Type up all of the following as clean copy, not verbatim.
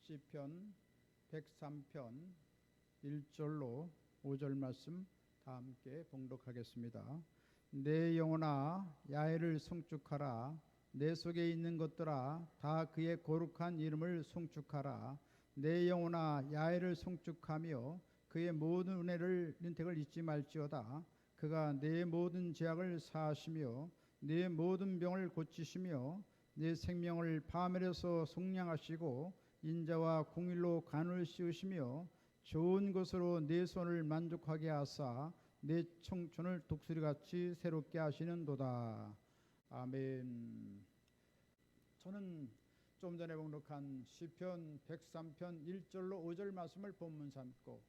시편 103편 1절로 5절 말씀 다 함께 봉독하겠습니다. 내 영혼아 야훼를 송축하라. 내 속에 있는 것들아 다 그의 거룩한 이름을 송축하라. 내 영혼아 야훼를 송축하며 그의 모든 은혜를 잊지 말지어다. 그가 내 모든 죄악을 사하시며 내 모든 병을 고치시며 내 생명을 파멸해서 속량하시고 인자와 공의로 간을 씌우시며 좋은 것으로 내 손을 만족하게 하사 내 청춘을 독수리같이 새롭게 하시는도다. 아멘. 저는 좀 전에 봉독한 시편 103편 1절로 5절 말씀을 본문 삼고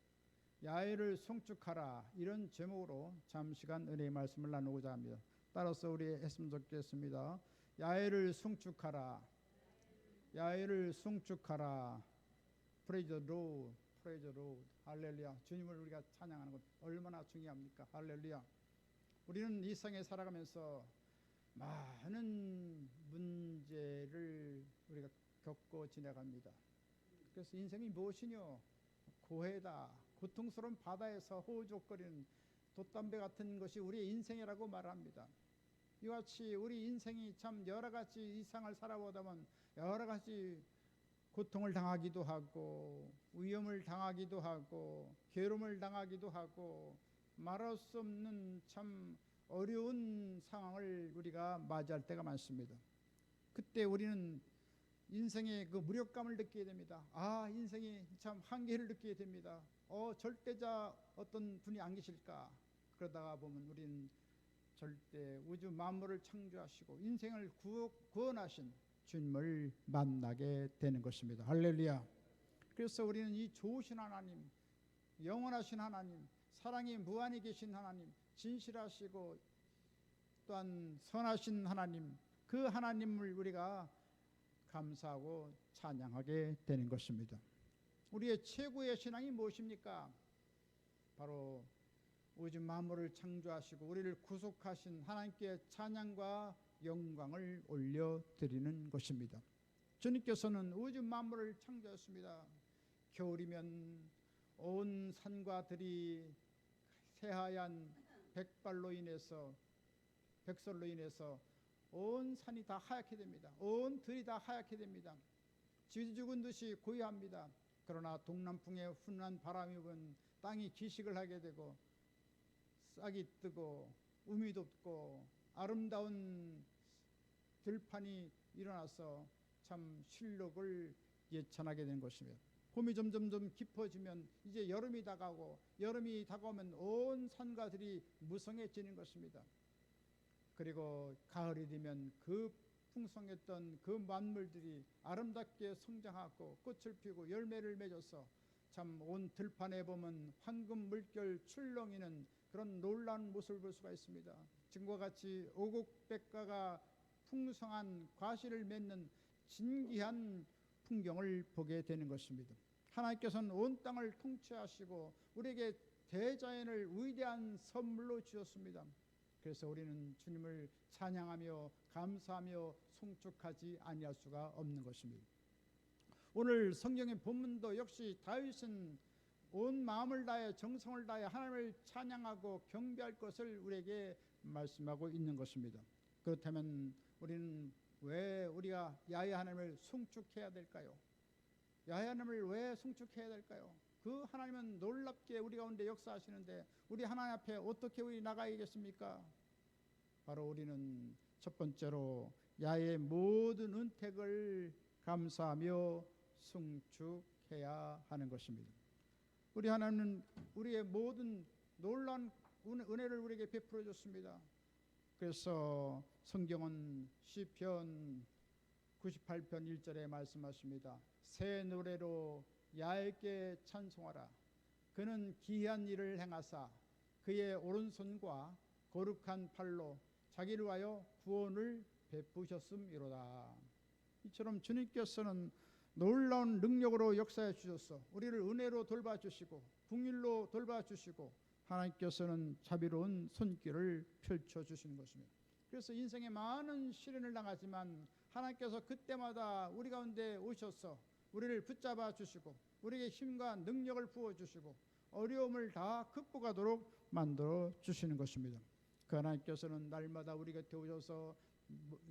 야훼를 송축하라 이런 제목으로 잠시간 은혜의 말씀을 나누고자 합니다. 따라서 우리 했으면 좋겠습니다. 야훼를 송축하라. 야훼를 송축하라. Praise the Lord, Praise the Lord. 할렐루야. 주님을 우리가 찬양하는 것 얼마나 중요합니까? 할렐루야. 우리는 이 세상에 살아가면서 많은 문제를 우리가 겪고 지나갑니다. 그래서 인생이 무엇이뇨? 고해다. 고통스러운 바다에서 호우적거리는 돛담배 같은 것이 우리의 인생이라고 말합니다. 이와 같이 우리 인생이 참 여러 가지 이상을 살아보다 보면 여러 가지 고통을 당하기도 하고 위험을 당하기도 하고 괴로움을 당하기도 하고 말할 수 없는 참 어려운 상황을 우리가 맞이할 때가 많습니다. 그때 우리는 인생의 그 무력감을 느끼게 됩니다. 인생이 참 한계를 느끼게 됩니다. 절대자 어떤 분이 안 계실까? 그러다가 보면 우리는 절대 우주 만물을 창조하시고 인생을 구원하신 주님을 만나게 되는 것입니다. 할렐루야. 그래서 우리는 이 좋으신 하나님, 영원하신 하나님, 사랑이 무한히 계신 하나님, 진실하시고 또한 선하신 하나님, 그 하나님을 우리가 감사하고 찬양하게 되는 것입니다. 우리의 최고의 신앙이 무엇입니까? 바로 우주 만물을 창조하시고 우리를 구속하신 하나님께 찬양과 영광을 올려드리는 것입니다. 주님께서는 우주 만물을 창조하셨습니다. 겨울이면 온 산과 들이 새하얀 백설로 인해서 온 산이 다 하얗게 됩니다. 온 들이 다 하얗게 됩니다. 쥐 죽은 듯이 고요합니다. 그러나 동남풍의 훈훈한 바람이 부면 땅이 기식을 하게 되고 싹이 뜨고 우미 돋고 아름다운 들판이 일어나서 참 실록을 예찬하게 되는 것입니다. 봄이 점점 깊어지면 이제 여름이 다가오고 여름이 다가오면 온 산과 들이 무성해지는 것입니다. 그리고 가을이 되면 그 풍성했던 그 만물들이 아름답게 성장하고 꽃을 피우고 열매를 맺어서 참 온 들판에 보면 황금 물결 출렁이는 그런 놀라운 모습을 볼 수가 있습니다. 지금과 같이 오곡백과가 풍성한 과실을 맺는 진귀한 풍경을 보게 되는 것입니다. 하나님께서는 온 땅을 통치하시고 우리에게 대자연을 위대한 선물로 주셨습니다. 그래서 우리는 주님을 찬양하며 감사하며 송축하지 아니할 수가 없는 것입니다. 오늘 성경의 본문도 역시 다윗은 온 마음을 다해 정성을 다해 하나님을 찬양하고 경배할 것을 우리에게 말씀하고 있는 것입니다. 그렇다면 우리는 왜 우리가 야훼 하나님을 송축해야 될까요? 야훼 하나님을 왜 송축해야 될까요? 그 하나님은 놀랍게 우리 가운데 역사하시는데 우리 하나님 앞에 어떻게 우리 나가야겠습니까? 바로 우리는 첫 번째로 야훼의 모든 은택을 감사하며 송축해야 하는 것입니다. 우리 하나님은 우리의 모든 놀라운 은혜를 우리에게 베풀어 줬습니다. 그래서 성경은 시편 98편 1절에 말씀하십니다. 새 노래로 야훼께 찬송하라. 그는 기이한 일을 행하사 그의 오른손과 거룩한 팔로 자기를 위하여 구원을 베푸셨음이로다. 이처럼 주님께서는 놀라운 능력으로 역사해 주셔서 우리를 은혜로 돌봐주시고 긍휼로 돌봐주시고 하나님께서는 자비로운 손길을 펼쳐주시는 것입니다. 그래서 인생에 많은 시련을 당하지만 하나님께서 그때마다 우리 가운데 오셔서 우리를 붙잡아 주시고 우리에게 힘과 능력을 부어주시고 어려움을 다 극복하도록 만들어 주시는 것입니다. 그 하나님께서는 날마다 우리 곁에 오셔서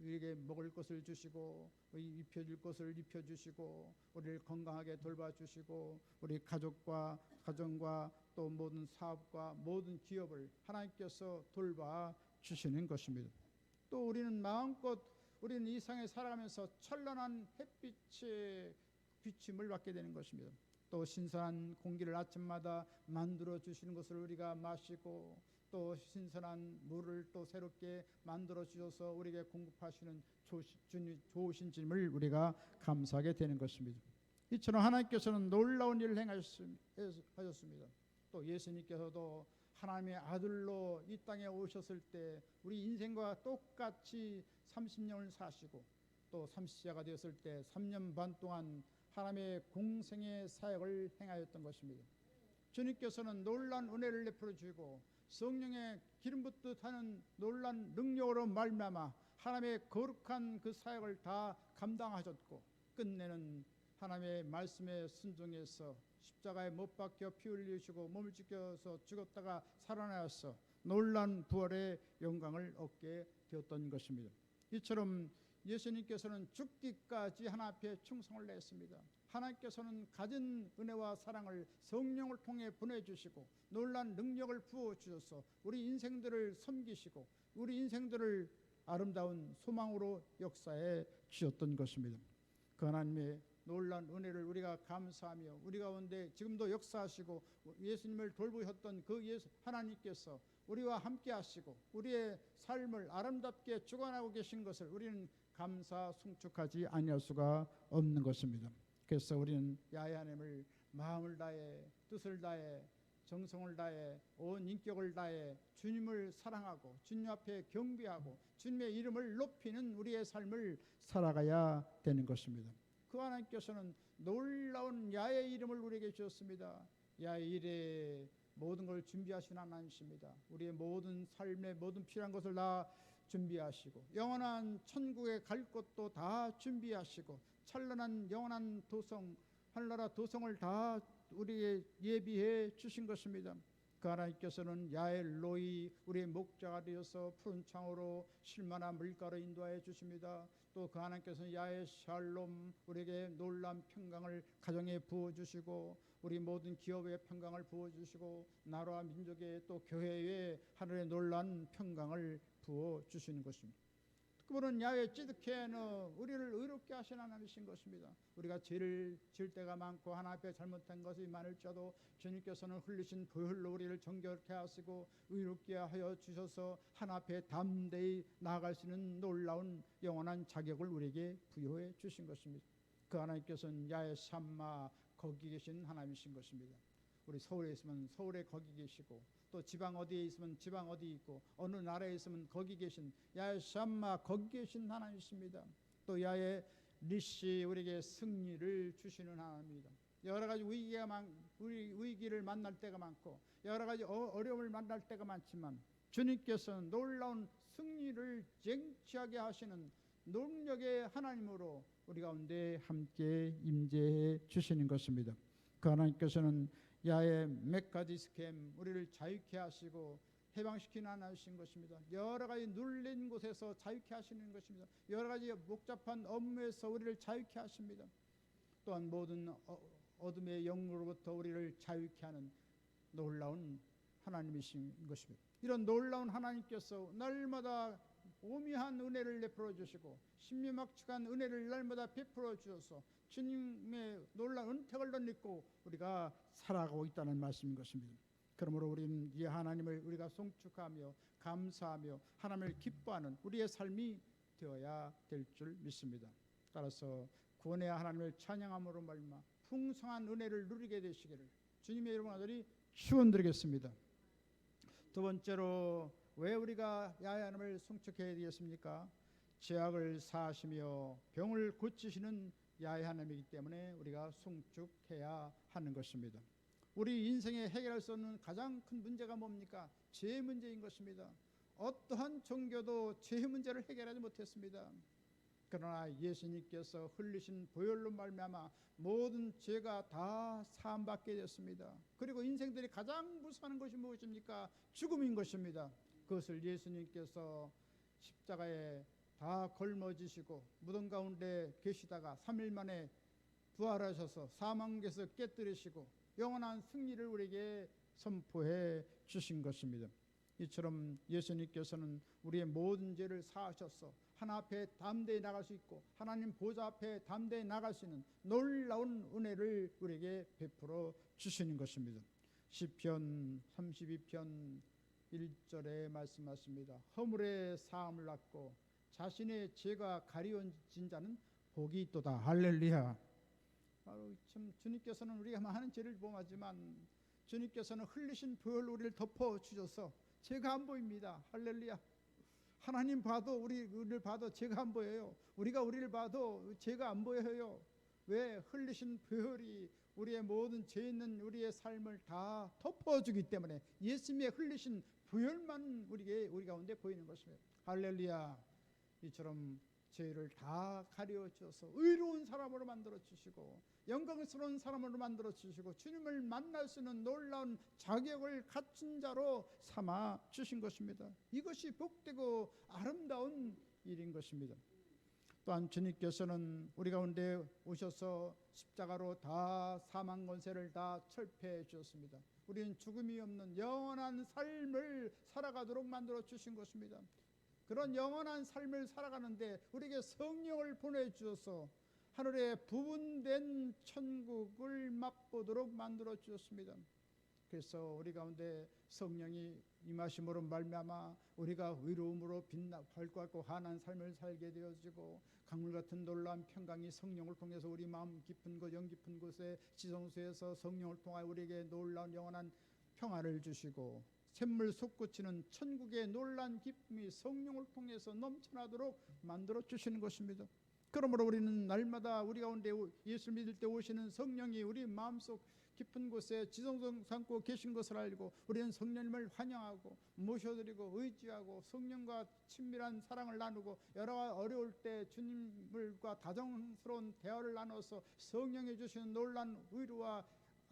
우리에게 먹을 것을 주시고 입혀줄 것을 입혀주시고 우리를 건강하게 돌봐주시고 우리 가족과 가정과 또 모든 사업과 모든 기업을 하나님께서 돌봐주시는 것입니다. 또 우리는 마음껏 우리는 이 세상에 살아가면서 찬란한 햇빛의 비침을 받게 되는 것입니다. 또 신선한 공기를 아침마다 만들어 주시는 것을 우리가 마시고 또 신선한 물을 또 새롭게 만들어 주셔서 우리에게 공급하시는 좋으신 주님을 우리가 감사하게 되는 것입니다. 이처럼 하나님께서는 놀라운 일을 행하셨습니다. 또 예수님께서도 하나님의 아들로 이 땅에 오셨을 때 우리 인생과 똑같이 30년을 사시고 또 30세가 되었을 때 3년 반 동안 하나님의 공생의 사역을 행하였던 것입니다. 주님께서는 놀라운 은혜를 베풀어 주시고 성령의 기름 붓듯 하는 놀라운 능력으로 말미암아 하나님의 거룩한 그 사역을 다 감당하셨고 끝내는 하나님의 말씀에 순종해서 십자가에 못 박혀 피 흘리시고 몸을 찢겨서 죽었다가 살아나서 놀라운 부활의 영광을 얻게 되었던 것입니다. 이처럼 예수님께서는 죽기까지 하나님 앞에 충성을 냈습니다. 하나님께서는 가진 은혜와 사랑을 성령을 통해 보내주시고 놀라운 능력을 부어주셔서 우리 인생들을 섬기시고 우리 인생들을 아름다운 소망으로 역사해 주셨던 것입니다. 그 하나님의 놀라운 은혜를 우리가 감사하며 우리 가운데 지금도 역사하시고 예수님을 돌보셨던 그 예수 하나님께서 우리와 함께 하시고 우리의 삶을 아름답게 주관하고 계신 것을 우리는 감사 송축하지 아니할 수가 없는 것입니다. 그래서 우리는 야훼 하나님을 마음을 다해 뜻을 다해 정성을 다해 온 인격을 다해 주님을 사랑하고 주님 앞에 경배하고 주님의 이름을 높이는 우리의 삶을 살아가야 되는 것입니다. 그 하나님께서는 놀라운 야훼 이름을 우리에게 주셨습니다. 야훼 일에 모든 걸 준비하신 하나님이십니다. 우리의 모든 삶의 모든 필요한 것을 다 준비하시고 영원한 천국에 갈 곳도 다 준비하시고 찬란한 영원한 도성 하늘나라 도성을 다 우리에게 예비해 주신 것입니다. 그 하나님께서는 야훼 로이 우리의 목자가 되어서 푸른 창으로 쉴만한 물가로 인도하여 주십니다. 또 그 하나님께서는 야훼 샬롬 우리에게 놀라운 평강을 가정에 부어주시고 우리 모든 기업에 평강을 부어주시고 나라와 민족에 또 교회에 하늘의 놀라운 평강을 부어주시는 것입니다. 그분은 야훼 찌드케는 우리를 의롭게 하신 하나님이신 것입니다. 우리가 죄를 지을 때가 많고 하나님 앞에 잘못한 것이 많을지라도 주님께서는 흘리신 그 흘로 우리를 정결케 하시고 의롭게 하여 주셔서 하나님 앞에 담대히 나아갈 수 있는 놀라운 영원한 자격을 우리에게 부여해 주신 것입니다. 그 하나님께서는 야훼 샴마 거기 계신 하나님이신 것입니다. 우리 서울에 있으면 서울에 거기 계시고 또 지방 어디에 있으면 지방 어디 있고 어느 나라에 있으면 거기 계신 야훼 샴마 거기 계신 하나님이십니다. 또 야훼 니시 우리에게 승리를 주시는 하나님입니다. 여러 가지 위기를 만날 때가 많고 여러 가지 어려움을 만날 때가 많지만 주님께서는 놀라운 승리를 쟁취하게 하시는 능력의 하나님으로 우리 가운데 함께 임재해 주시는 것입니다. 그 하나님께서는 야훼 메카디스캠 우리를 자유케 하시고 해방시키는 하나님이신 것입니다. 여러 가지 눌린 곳에서 자유케 하시는 것입니다. 여러 가지 복잡한 업무에서 우리를 자유케 하십니다. 또한 모든 어둠의 영으로부터 우리를 자유케 하는 놀라운 하나님이신 것입니다. 이런 놀라운 하나님께서 날마다 오미한 은혜를 베풀어 주시고 신비막측한 은혜를 날마다 베풀어 주셔서 주님의 놀라운 은택을 덧입고 우리가 살아가고 있다는 말씀인 것입니다. 그러므로 우리는 이 하나님을 우리가 송축하며 감사하며 하나님을 기뻐하는 우리의 삶이 되어야 될 줄 믿습니다. 따라서 구원의 하나님을 찬양함으로 말미암아 풍성한 은혜를 누리게 되시기를 주님의 이름으로 간절히 축원드리겠습니다. 두 번째로 왜 우리가 야훼 하나님을 송축해야 되겠습니까? 죄악을 사하시며 병을 고치시는 야훼 하나님이기 때문에 우리가 송축해야 하는 것입니다. 우리 인생에 해결할 수 없는 가장 큰 문제가 뭡니까? 죄 문제인 것입니다. 어떠한 종교도 죄 문제를 해결하지 못했습니다. 그러나 예수님께서 흘리신 보혈로 말미암아 모든 죄가 다 사함받게 됐습니다. 그리고 인생들이 가장 무서워하는 것이 무엇입니까? 죽음인 것입니다. 그것을 예수님께서 십자가에 다 걸머지시고 무덤 가운데 계시다가 3일 만에 부활하셔서 사망에서 깨뜨리시고 영원한 승리를 우리에게 선포해 주신 것입니다. 이처럼 예수님께서는 우리의 모든 죄를 사하셔서 하나 앞에 담대히 나갈 수 있고 하나님 보좌 앞에 담대히 나갈 수 있는 놀라운 은혜를 우리에게 베풀어 주시는 것입니다. 시편 32편 1절에 말씀하십니다. 허물의 사함을 받고 자신의 죄가 가리워진 자는 복이 있도다. 할렐루야. 바로 참 주님께서는 우리가 많은 죄를 범하지만 주님께서는 흘리신 보혈로 우리를 덮어 주셔서 죄가 안 보입니다. 할렐루야. 하나님 봐도 우리를 봐도 죄가 안 보여요. 우리가 우리를 봐도 죄가 안 보여요. 왜? 흘리신 보혈이 우리의 모든 죄 있는 우리의 삶을 다 덮어주기 때문에 예수님의 흘리신 보혈만 우리 가운데 보이는 것입니다. 할렐루야. 이처럼 죄를 다 가려 주셔서 의로운 사람으로 만들어 주시고 영광스러운 사람으로 만들어 주시고 주님을 만날 수 있는 놀라운 자격을 갖춘 자로 삼아 주신 것입니다. 이것이 복되고 아름다운 일인 것입니다. 또한 주님께서는 우리 가운데 오셔서 십자가로 다 사망 권세를 다 철폐해 주셨습니다. 우리는 죽음이 없는 영원한 삶을 살아가도록 만들어 주신 것입니다. 그런 영원한 삶을 살아가는데 우리에게 성령을 보내주셔서 하늘의 부분된 천국을 맛보도록 만들어 주셨습니다. 그래서 우리 가운데 성령이 임하심으로 말미암아 우리가 의로움으로 밝고 환한 삶을 살게 되어지고 강물 같은 놀라운 평강이 성령을 통해서 우리 마음 깊은 곳 영 깊은 곳에 지성소에서 성령을 통하여 우리에게 놀라운 영원한 평화를 주시고 샘물 솟구치는 천국의 놀란 기쁨이 성령을 통해서 넘쳐나도록 만들어 주시는 것입니다. 그러므로 우리는 날마다 우리 가운데 예수 믿을 때 오시는 성령이 우리 마음속 깊은 곳에 지성소 삼고 계신 것을 알고 우리는 성령님을 환영하고 모셔드리고 의지하고 성령과 친밀한 사랑을 나누고 여러 어려울 때 주님과 다정스러운 대화를 나눠서 성령이 주시는 놀란 위로와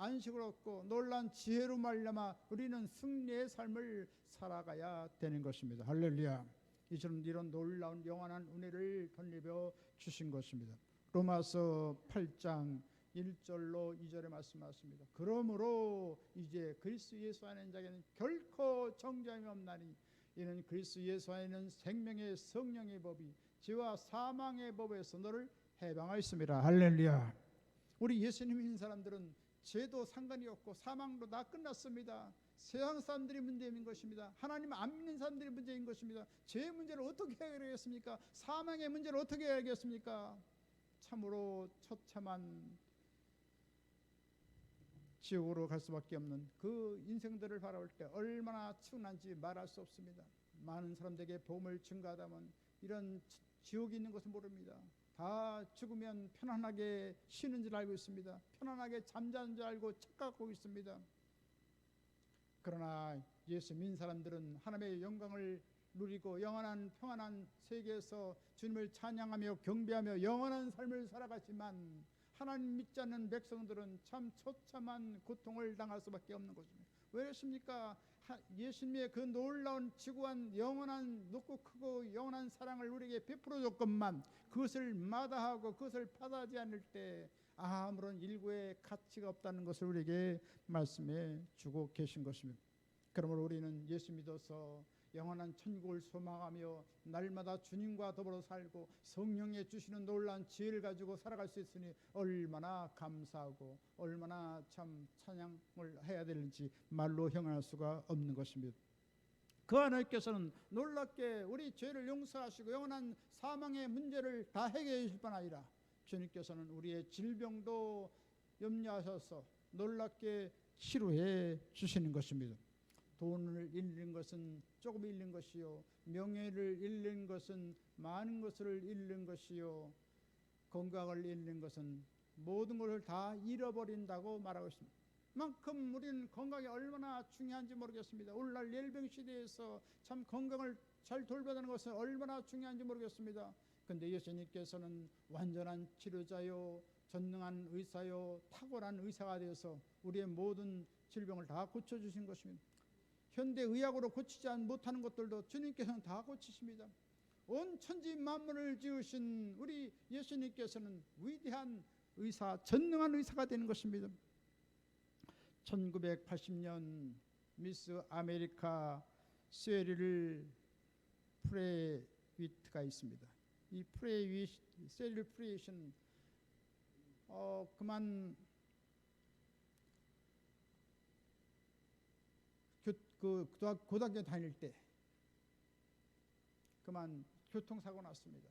안식을 얻고 놀란 지혜로 말미암아 우리는 승리의 삶을 살아가야 되는 것입니다. 할렐루야. 이처럼 이런 놀라운 영원한 은혜를 덧입혀 주신 것입니다. 로마서 8장 1절로 2절에 말씀하십니다. 그러므로 이제 그리스도 예수 안에 있는 자에게는 결코 정죄함이 없나니 이는 그리스도 예수 안에 있는 생명의 성령의 법이 죄와 사망의 법에서 너를 해방하였습니다. 할렐루야. 우리 예수님 믿는 사람들은 죄도 상관이 없고 사망도 다 끝났습니다. 세상 사람들이 문제인 것입니다. 하나님 안 믿는 사람들이 문제인 것입니다. 죄의 문제를 어떻게 해결하겠습니까? 사망의 문제를 어떻게 해결하겠습니까? 참으로 처참한 지옥으로 갈 수밖에 없는 그 인생들을 바라볼 때 얼마나 충난지 말할 수 없습니다. 많은 사람들에게 복음을 증거하다면 이런 지옥이 있는 것을 모릅니다. 다 죽으면 편안하게 쉬는 줄 알고 있습니다. 편안하게 잠자는 줄 알고 착각하고 있습니다. 그러나 예수 믿는 사람들은 하나님의 영광을 누리고 영원한 평안한 세계에서 주님을 찬양하며 경배하며 영원한 삶을 살아가지만 하나님 믿지 않는 백성들은 참 처참한 고통을 당할 수밖에 없는 것입니다. 왜 그렇습니까? 예수님의 그 놀라운 지구한 영원한 높고 크고 영원한 사랑을 우리에게 베풀어 줬건만 그것을 마다하고 그것을 받아지 않을 때 아무런 일구의 가치가 없다는 것을 우리에게 말씀해 주고 계신 것입니다. 그러므로 우리는 예수 믿어서 영원한 천국을 소망하며 날마다 주님과 더불어 살고 성령의 주시는 놀라운 지혜를 가지고 살아갈 수 있으니 얼마나 감사하고 얼마나 참 찬양을 해야 되는지 말로 형할 수가 없는 것입니다. 그 하나님께서는 놀랍게 우리 죄를 용서하시고 영원한 사망의 문제를 다 해결해 주실 뿐 아니라 주님께서는 우리의 질병도 염려하셔서 놀랍게 치료해 주시는 것입니다. 돈을 잃는 것은 조금 잃는 것이요 명예를 잃는 것은 많은 것을 잃는 것이요 건강을 잃는 것은 모든 것을 다 잃어버린다고 말하고 있습니다. 그만큼 우리는 건강이 얼마나 중요한지 모르겠습니다. 오늘날 열병 시대에서 참 건강을 잘 돌봐야 하는 것은 얼마나 중요한지 모르겠습니다. 근데 예수님께서는 완전한 치료자요, 전능한 의사요, 탁월한 의사가 되어서 우리의 모든 질병을 다 고쳐주신 것입니다. 현대 의학으로 고치지 못하는 것들도 주님께서는 다 고치십니다. 온 천지 만물을 지으신 우리 예수님께서는 위대한 의사, 전능한 의사가 되는 것입니다. 1980년 미스 아메리카 세릴 프레위트가 있습니다. 이 세릴 프레위트는 그만 고등학교 다닐 때 그만 교통사고 났습니다.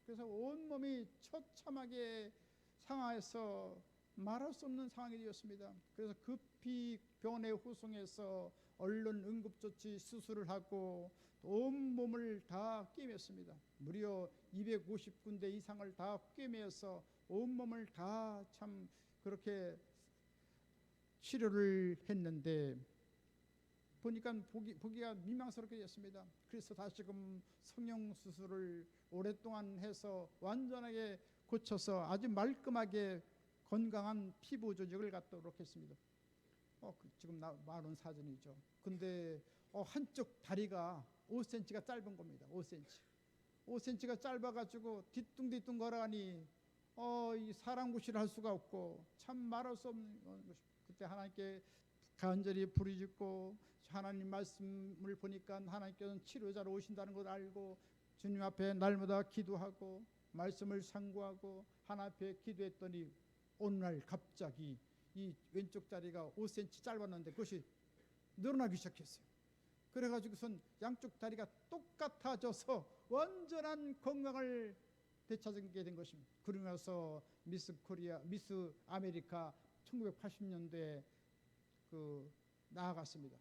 그래서 온몸이 처참하게 상하여서 말할 수 없는 상황이 되었습니다. 그래서 급히 병원에 후송해서 얼른 응급조치 수술을 하고 온몸을 다 꿰맸습니다. 무려 250군데 이상을 다 꿰매서 온몸을 다 참 그렇게 치료를 했는데 보니까 보기가 민망스럽게 됐습니다. 그래서 다시금 성형수술을 오랫동안 해서 완전하게 고쳐서 아주 말끔하게 건강한 피부 조직을 갖도록 했습니다. 지금 나온 사진이죠. 근데 한쪽 다리가 5cm가 짧은 겁니다. 5cm가 짧아가지고 뒤뚱뒤뚱 걸어가니 이 사람 구실을 할 수가 없고 참 말할 수 없는 것입니다. 그때 하나님께 간절히 부르짖고 하나님 말씀을 보니까 하나님께서는 치료자로 오신다는 걸 알고 주님 앞에 날마다 기도하고 말씀을 상고하고 하나님 앞에 기도했더니 오늘날 갑자기 이 왼쪽 다리가 5cm 짧았는데 그것이 늘어나기 시작했어요. 그래가지고선 양쪽 다리가 똑같아져서 완전한 건강을 되찾게 된 것입니다. 그러면서 미스 아메리카 1980년대에 나아갔습니다.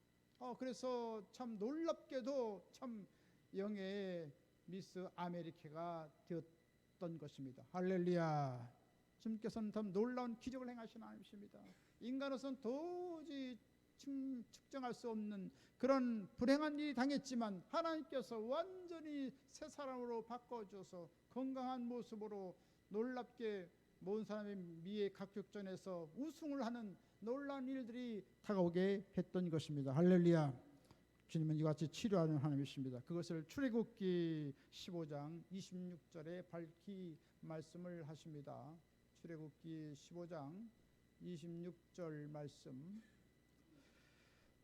그래서 참 놀랍게도 참 영예의 미스 아메리카가 되었던 것입니다. 할렐루야. 주님께서는 참 놀라운 기적을 행하신 하나님이십니다. 인간으로서는 도저히 측정할 수 없는 그런 불행한 일이 당했지만 하나님께서 완전히 새 사람으로 바꿔줘서 건강한 모습으로 놀랍게 모든 사람의 미의 각격전에서 우승을 하는 놀라운 일들이 다가오게 했던 것입니다. 할렐루야. 주님은 이같이 치료하는 하나님이십니다. 그것을 출애굽기 15장 26절에 밝히 말씀을 하십니다. 출애굽기 15장 26절 말씀.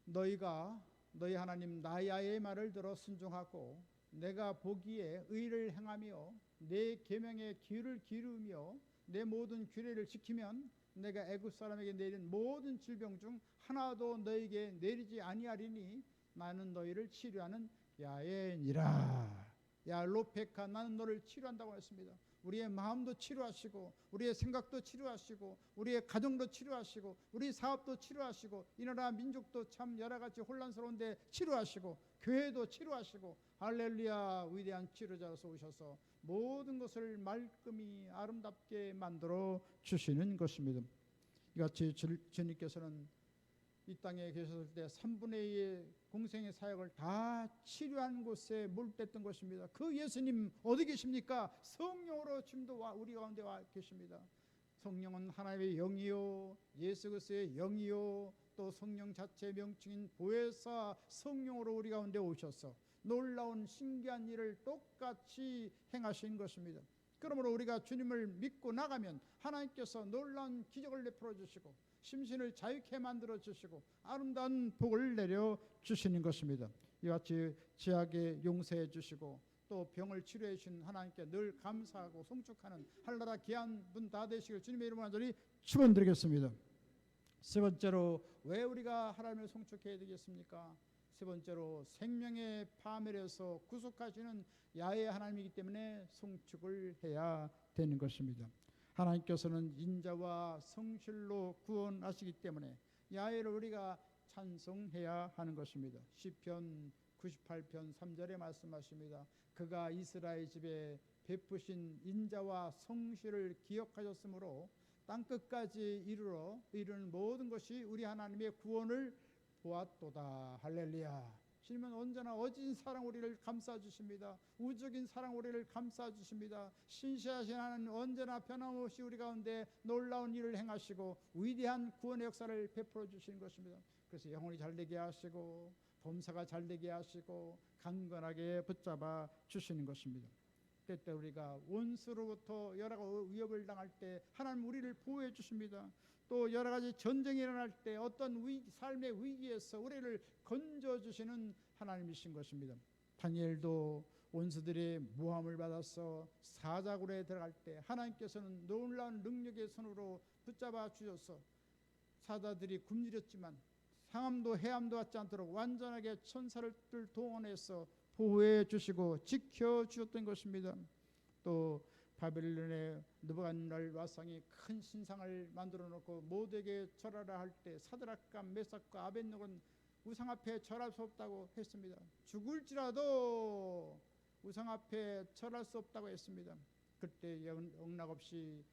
너희가 너희 하나님 나야의 말을 들어 순종하고 내가 보기에 의를 행하며 내 계명에 귀를 기울이며 내 모든 규례를 지키면 내가 애굽 사람에게 내린 모든 질병 중 하나도 너에게 내리지 아니하리니 나는 너희를 치료하는 야훼니라. 야 로페카, 나는 너를 치료한다고 했습니다. 우리의 마음도 치료하시고 우리의 생각도 치료하시고 우리의 가정도 치료하시고 우리 사업도 치료하시고 이 나라 민족도 참 여러가지 혼란스러운데 치료하시고 교회도 치료하시고 할렐루야. 위대한 치료자로서 오셔서 모든 것을 말끔히 아름답게 만들어 주시는 것입니다. 이같이 주님께서는 이 땅에 계셨을 때 3분의 2의 공생의 사역을 다 치료한 곳에 몰두했던 것입니다. 그 예수님 어디 계십니까? 성령으로 지금도 우리 가운데 와 계십니다. 성령은 하나님의 영이요 예수 그리스도의 영이요 또 성령 자체의 명칭인 보혜사 성령으로 우리 가운데 오셔서 놀라운 신기한 일을 똑같이 행하신 것입니다. 그러므로 우리가 주님을 믿고 나가면 하나님께서 놀라운 기적을 베풀어 주시고 심신을 자유케 만들어 주시고 아름다운 복을 내려 주시는 것입니다. 이같이 죄악에 용서해 주시고 또 병을 치료해 주신 하나님께 늘 감사하고 송축하는 하늘나라 귀한 분 다 되시길 주님의 이름으로 간절히 축원드리겠습니다. 세 번째로 왜 우리가 하나님을 송축해야 되겠습니까? 세 번째로 생명의 파멸에서 구속하시는 야훼 하나님이기 때문에 송축을 해야 되는 것입니다. 하나님께서는 인자와 성실로 구원하시기 때문에 야훼를 우리가 찬송해야 하는 것입니다. 시편 98편 3절에 말씀하십니다. 그가 이스라엘 집에 베푸신 인자와 성실을 기억하셨으므로 땅끝까지 이르는 모든 것이 우리 하나님의 구원을 보았도다. 할렐루야. 주님은 언제나 어진 사랑 우리를 감싸 주십니다. 우주적인 사랑 우리를 감싸 주십니다. 신실하신 하나님 언제나 변함없이 우리 가운데 놀라운 일을 행하시고 위대한 구원의 역사를 베풀어 주시는 것입니다. 그래서 영혼이 잘되게 하시고 범사가 잘되게 하시고 강건하게 붙잡아 주시는 것입니다. 때때 우리가 원수로부터 여러 가지 위협을 당할 때 하나님 우리를 보호해 주십니다. 또 여러 가지 전쟁이 일어날 때 어떤 삶의 위기에서 우리를 건져주시는 하나님이신 것입니다. 다니엘도 원수들의 모함을 받아서 사자굴에 들어갈 때 하나님께서는 놀라운 능력의 손으로 붙잡아 주셔서 사자들이 굶주렸지만 상함도 해함도 받지 않도록 완전하게 천사를 동원해서 보호해 주시고 지켜 주셨던 것입니다. 또 바벨론의 느부갓네살 왕이 큰 신상을 만들어 놓고 모두에게 절하라 할 때 사드락과 메삭과 아벳느고는 우상 앞에 절할 수 없다고 했습니다. 죽을지라도 우상 앞에 절할 수 없다고 했습니다. 그때 영락없이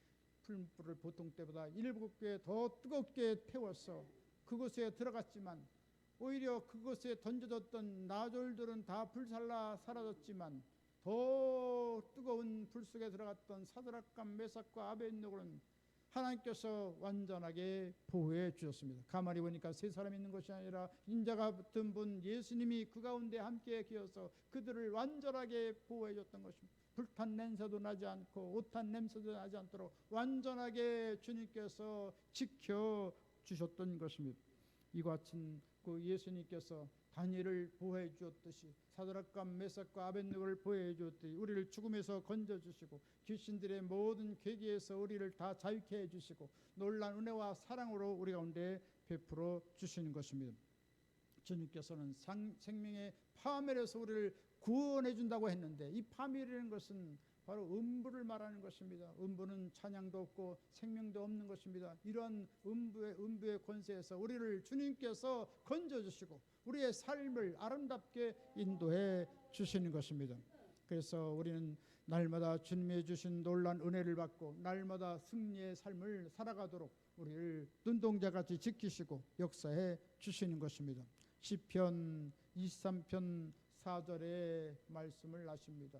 풀불을 보통 때보다 7배 더 뜨겁게 태워서 그곳에 들어갔지만 오히려 그곳에 던져졌던 나졸들은 다 불살라 사라졌지만 더 뜨거운 불 속에 들어갔던 사드락과 메삭과 아벳느고는 하나님께서 완전하게 보호해 주셨습니다. 가만히 보니까 세 사람이 있는 것이 아니라 인자가 붙은 분 예수님이 그 가운데 함께 계셔서 그들을 완전하게 보호해 줬던 것입니다. 불탄 냄새도 나지 않고 오탄 냄새도 나지 않도록 완전하게 주님께서 지켜 주셨던 것입니다. 이와 같은 그 예수님께서 다니엘을 보호해 주었듯이 사드락과 메삭과 아벳느고를 보호해 주었듯이 우리를 죽음에서 건져주시고 귀신들의 모든 괴계에서 우리를 다 자유케 해주시고 놀라운 은혜와 사랑으로 우리 가운데 베풀어 주시는 것입니다. 주님께서는 생명의 파멸에서 우리를 구원해 준다고 했는데 이 파멸이라는 것은 바로 음부를 말하는 것입니다. 음부는 찬양도 없고 생명도 없는 것입니다. 이런 음부의 권세에서 우리를 주님께서 건져주시고 우리의 삶을 아름답게 인도해 주시는 것입니다. 그래서 우리는 날마다 주님이 주신 놀라운 은혜를 받고 날마다 승리의 삶을 살아가도록 우리를 눈동자같이 지키시고 역사해 주시는 것입니다. 시편 23편 4절의 말씀을 하십니다.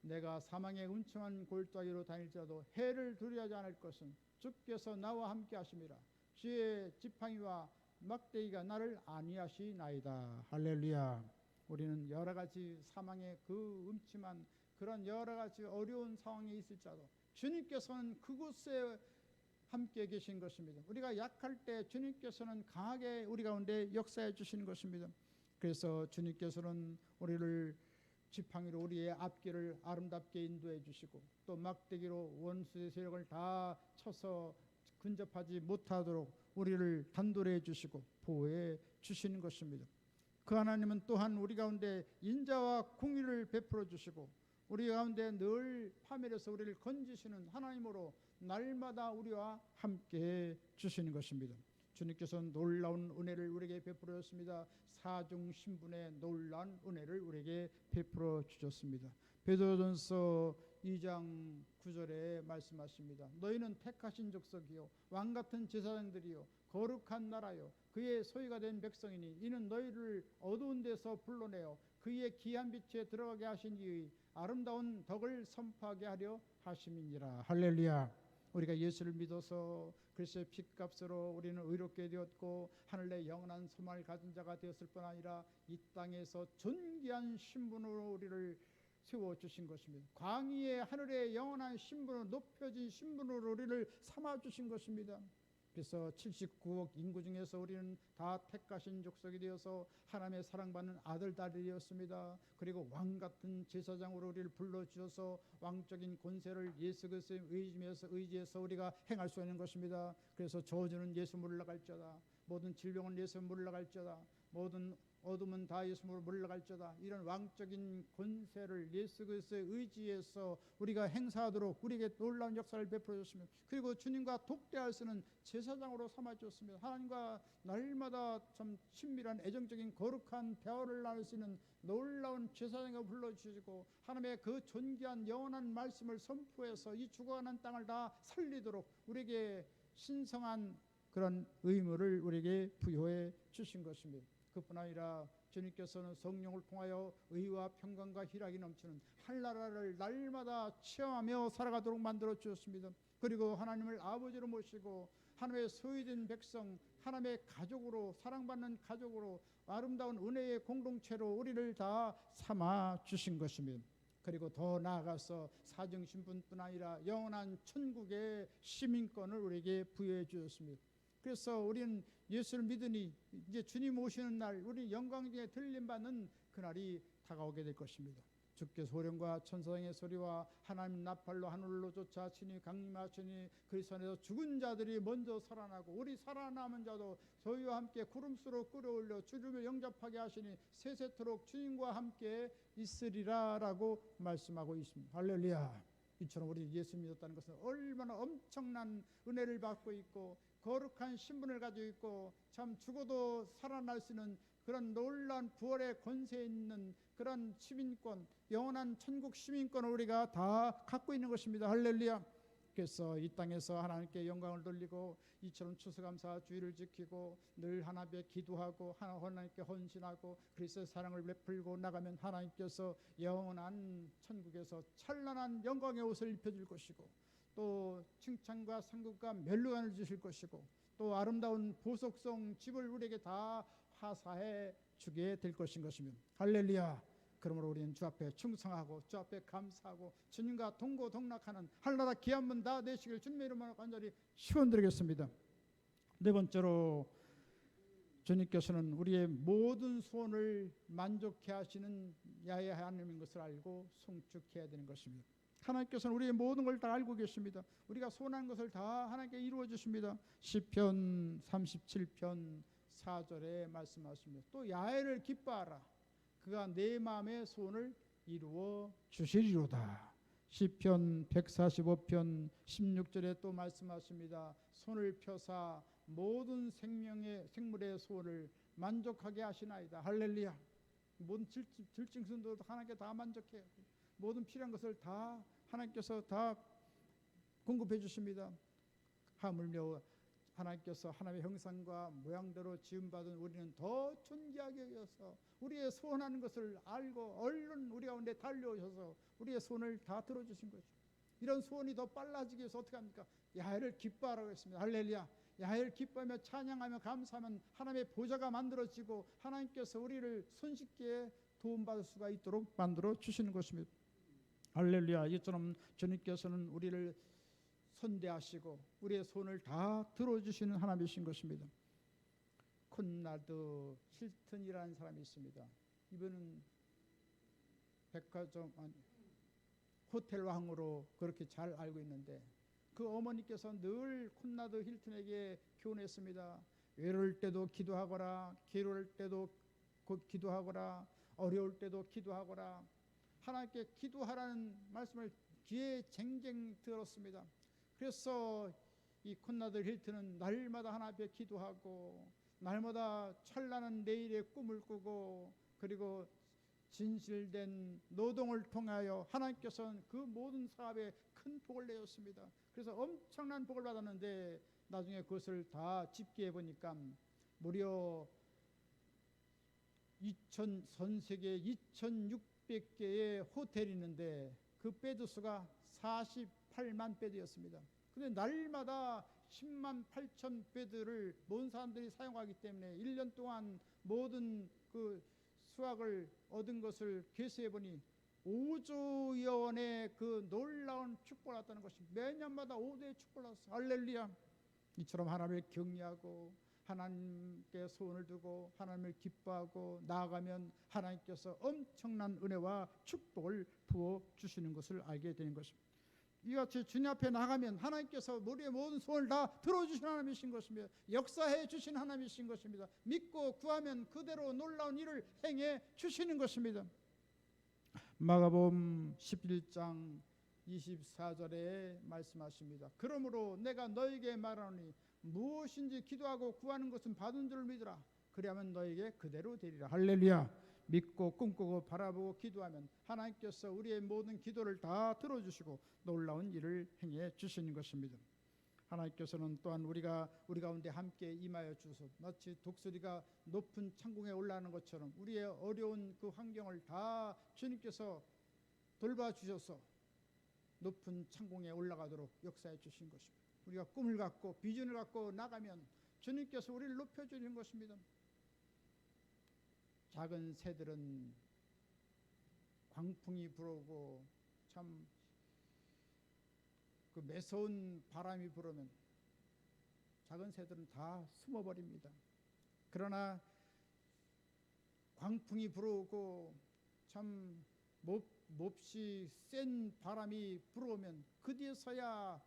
내가 사망의 음침한 골짜기로 다닐지라도 해를 두려워하지 않을 것은 주께서 나와 함께 하심이라. 주의 지팡이와 막대기가 나를 안위하시나이다. 할렐루야. 우리는 여러 가지 사망의 그 음침한 그런 여러 가지 어려운 상황에 있을지라도 주님께서는 그곳에 함께 계신 것입니다. 우리가 약할 때 주님께서는 강하게 우리 가운데 역사해 주시는 것입니다. 그래서 주님께서는 우리를 지팡이로 우리의 앞길을 아름답게 인도해 주시고 또 막대기로 원수의 세력을 다 쳐서 근접하지 못하도록 우리를 단돌해 주시고 보호해 주시는 것입니다. 그 하나님은 또한 우리 가운데 인자와 공의를 베풀어 주시고 우리 가운데 늘 파멸에서 우리를 건지시는 하나님으로 날마다 우리와 함께 주시는 것입니다. 주님께서는 놀라운 은혜를 우리에게 베풀어 주셨습니다. 사중 신분의 놀라운 은혜를 우리에게 베풀어 주셨습니다. 베드로전서 2장 9절에 말씀하십니다. 너희는 택하신 족속이요 왕같은 제사장들이요 거룩한 나라요 그의 소유가 된 백성이니 이는 너희를 어두운 데서 불러내어 그의 귀한 빛에 들어가게 하신 이의 아름다운 덕을 선포하게 하려 하심이니라. 할렐루야. 우리가 예수를 믿어서 그리스도의 피값으로 우리는 의롭게 되었고 하늘의 영원한 소망을 가진 자가 되었을 뿐 아니라 이 땅에서 존귀한 신분으로 우리를 세워주신 것입니다. 광희의 하늘의 영원한 신분으로 높여진 신분으로 우리를 삼아주신 것입니다. 그래서 79억 인구 중에서 우리는 다 택하신 족속이 되어서 하나님의 사랑받는 아들 딸이 되었습니다. 그리고 왕같은 제사장으로 우리를 불러주셔서 왕적인 권세를 예수 그리스도의 의지에서 우리가 행할 수 있는 것입니다. 그래서 저주는 예수 물러갈지어다 모든 질병은 예수 물러갈지어다 모든 어둠은 다 예수님으로 물러갈지어다 이런 왕적인 권세를 예수 그리스도의 의지에서 우리가 행사하도록 우리에게 놀라운 역사를 베풀어 줬습니다. 그리고 주님과 독대할 수 있는 제사장으로 삼아 주셨습니다. 하나님과 날마다 참 친밀한 애정적인 거룩한 대화를 나눌 수 있는 놀라운 제사장을 불러주시고 하나님의 그 존귀한 영원한 말씀을 선포해서 이 죽어가는 땅을 다 살리도록 우리에게 신성한 그런 의무를 우리에게 부여해 주신 것입니다. 그뿐 아니라 주님께서는 성령을 통하여 의와 평강과 희락이 넘치는 한나라를 날마다 체험하며 살아가도록 만들어 주셨습니다. 그리고 하나님을 아버지로 모시고 하나님의 소유된 백성, 하나님의 가족으로, 사랑받는 가족으로, 아름다운 은혜의 공동체로 우리를 다 삼아 주신 것입니다. 그리고 더 나아가서 사정신분뿐 아니라 영원한 천국의 시민권을 우리에게 부여해 주셨습니다. 그래서 우리는 예수를 믿으니 이제 주님 오시는 날 우리 영광 중에 들림받는 그날이 다가오게 될 것입니다. 주께 소령과 천사장의 소리와 하나님 나팔로 하늘로 쫓아치니 강림하시니 그리스도 안에서 죽은 자들이 먼저 살아나고 우리 살아남은 자도 저희와 함께 구름수로 끌어올려 주님을 영접하게 하시니 세세토록 주님과 함께 있으리라 라고 말씀하고 있습니다. 할렐루야. 이처럼 우리 예수 믿었다는 것은 얼마나 엄청난 은혜를 받고 있고 거룩한 신분을 가지고 있고 참 죽어도 살아날 수 있는 그런 놀라운 부활의 권세에 있는 그런 시민권, 영원한 천국 시민권을 우리가 다 갖고 있는 것입니다. 할렐루야. 그래서 이 땅에서 하나님께 영광을 돌리고 이처럼 추수감사 주의를 지키고 늘 하나님께 기도하고 하나님께 헌신하고 그리스도의 사랑을 베풀고 나가면 하나님께서 영원한 천국에서 찬란한 영광의 옷을 입혀줄 것이고 또 칭찬과 상급과 멸류관을 주실 것이고 또 아름다운 보석성 집을 우리에게 다 하사해 주게 될 것입니다. 할렐루야. 그러므로 우리는 주 앞에 충성하고 주 앞에 감사하고 주님과 동고동락하는 한나라 귀한 문 다 되시길 주님의 이름으로 간절히 축원드리겠습니다. 네 번째로 주님께서는 우리의 모든 소원을 만족해 하시는 야훼 하나님인 것을 알고 송축해야 되는 것입니다. 하나님께서는 우리의 모든 걸 다 알고 계십니다. 우리가 소원한 것을 다 하나님께 이루어 주십니다. 시편 37편 4절에 말씀하십니다. 또 야훼를 기뻐하라. 그가 내 마음의 소원을 이루어 주시리로다. 시편 145편 16절에 또 말씀하십니다. 손을 펴사 모든 생물의 소원을 만족하게 하시나이다. 할렐루야. 모든 질증선도 하나님께 다 만족해요. 모든 필요한 것을 다 하나님께서 다 공급해 주십니다. 하물며 하나님께서 하나님의 형상과 모양대로 지음받은 우리는 더 존귀하게 여겨서 우리의 소원하는 것을 알고 얼른 우리 가운데 달려오셔서 우리의 소원을 다 들어주신 거죠. 이런 소원이 더 빨라지기 위해서 어떻게 합니까? 야훼를 기뻐하라고 했습니다. 할렐루야. 야훼를 기뻐하며 찬양하며 감사하면 하나님의 보좌가 만들어지고 하나님께서 우리를 손쉽게 도움받을 수가 있도록 만들어 주시는 것입니다. 할렐루야. 이처럼 주님께서는 우리를 선대하시고 우리의 손을 다 들어주시는 하나님이신 것입니다. 콘라드 힐튼이라는 사람이 있습니다. 이분은 백화점 호텔 왕으로 그렇게 잘 알고 있는데 그 어머니께서 늘 콘라드 힐튼에게 교훈했습니다. 외로울 때도 기도하거라, 괴로울 때도 기도하거라, 어려울 때도 기도하거라. 하나님께 기도하라는 말씀을 귀에 쟁쟁 들었습니다. 그래서 이 콘라드 힐튼은 날마다 하나님 앞에 기도하고 날마다 찬란한 내일의 꿈을 꾸고 그리고 진실된 노동을 통하여 하나님께서는 그 모든 사업에 큰 복을 내었습니다. 그래서 엄청난 복을 받았는데 나중에 그것을 다 집계해 보니까 무려 전 세계 2600개의 호텔이 있는데 그 베드 수가 48만 베드였습니다. 그런데 날마다 10만 8천 베드를 모든 사람들이 사용하기 때문에 1년 동안 모든 그 수확을 얻은 것을 계수해 보니 5조 원의 그 놀라운 축복을 받았다는 것이 매년마다 5조의 축복을 받았어요. 할렐루야. 이처럼 하나님을 경외하고 하나님께 소원을 두고 하나님을 기뻐하고 나아가면 하나님께서 엄청난 은혜와 축복을 부어 주시는 것을 알게 되는 것입니다. 이같이 주님 앞에 나가면 하나님께서 우리의 모든 소원을 다 들어주신 하나님이신 것입니다. 역사해 주신 하나님이신 것입니다. 믿고 구하면 그대로 놀라운 일을 행해 주시는 것입니다. 마가복음 11장 24절에 말씀하십니다. 그러므로 내가 너에게 말하노니 무엇인지 기도하고 구하는 것은 받은 줄 믿으라. 그리하면 너에게 그대로 되리라. 할렐루야. 믿고 꿈꾸고 바라보고 기도하면 하나님께서 우리의 모든 기도를 다 들어주시고 놀라운 일을 행해 주시는 것입니다. 하나님께서는 또한 우리 가운데 함께 임하여 주소서. 마치 독수리가 높은 창공에 올라가는 것처럼 우리의 어려운 그 환경을 다 주님께서 돌봐주셔서 높은 창공에 올라가도록 역사해 주신 것입니다. 우리가 꿈을 갖고 비전을 갖고 나가면 주님께서 우리를 높여주는 것입니다. 작은 새들은 광풍이 불어오고 참 그 매서운 바람이 불으면 작은 새들은 다 숨어버립니다. 그러나 광풍이 불어오고 참 몹시 센 바람이 불어오면 그 뒤에서야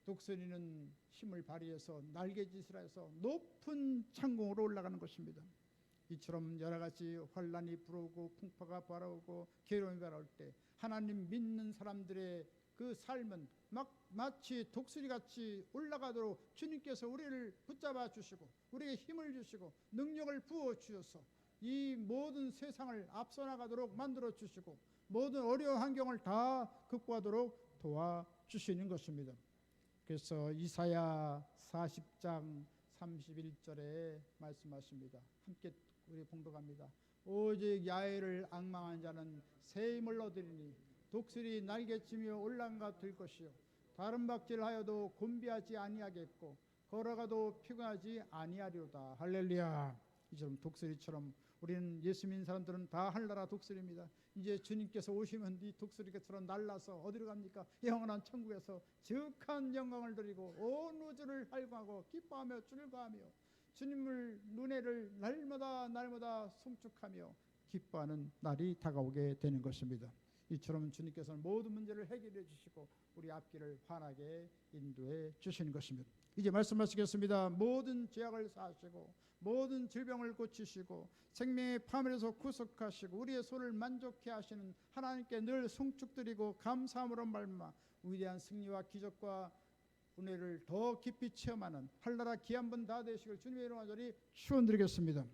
독수리는 힘을 발휘해서 날개짓을 해서 높은 창공으로 올라가는 것입니다. 이처럼 여러 가지 환란이 불어오고 풍파가 불어오고 괴로움이 불어올 때 하나님 믿는 사람들의 그 삶은 마치 독수리같이 올라가도록 주님께서 우리를 붙잡아 주시고 우리에게 힘을 주시고 능력을 부어 주셔서 이 모든 세상을 앞서 나가도록 만들어 주시고 모든 어려운 환경을 다 극복하도록 도와주시는 것입니다. 그래서 이사야 40장 31절에 말씀하십니다. 함께 우리 봉독합니다. 오직 야훼를 앙망한 자는 새 힘을 얻으리니 독수리 날개치며 올라가 될 것이요 다른 박질을 하여도 곤비하지 아니하겠고 걸어가도 피곤하지 아니하리로다. 할렐루야. 이처럼 독수리처럼 우리는 예수 믿는 사람들은 다 하늘나라 독수리입니다. 이제 주님께서 오시면 이 독수리처럼 날라서 어디로 갑니까? 영원한 천국에서 지극한 영광을 드리고 온 우주를 활공하고 기뻐하며 즐거워하며 주님을 눈에를 날마다 송축하며 기뻐하는 날이 다가오게 되는 것입니다. 이처럼 주님께서는 모든 문제를 해결해 주시고 우리 앞길을 환하게 인도해 주시는 것입니다. 이제 말씀하시겠습니다. 모든 죄악을 사하시고 모든 질병을 고치시고 생명의 파멸에서 구속하시고 우리의 소를 만족해 하시는 하나님께 늘 송축드리고 감사함으로 말미암아 위대한 승리와 기적과 은혜를 더 깊이 체험하는 한나라 귀한 분 다 되시길 주님의 이름으로 간절히 축원드리겠습니다.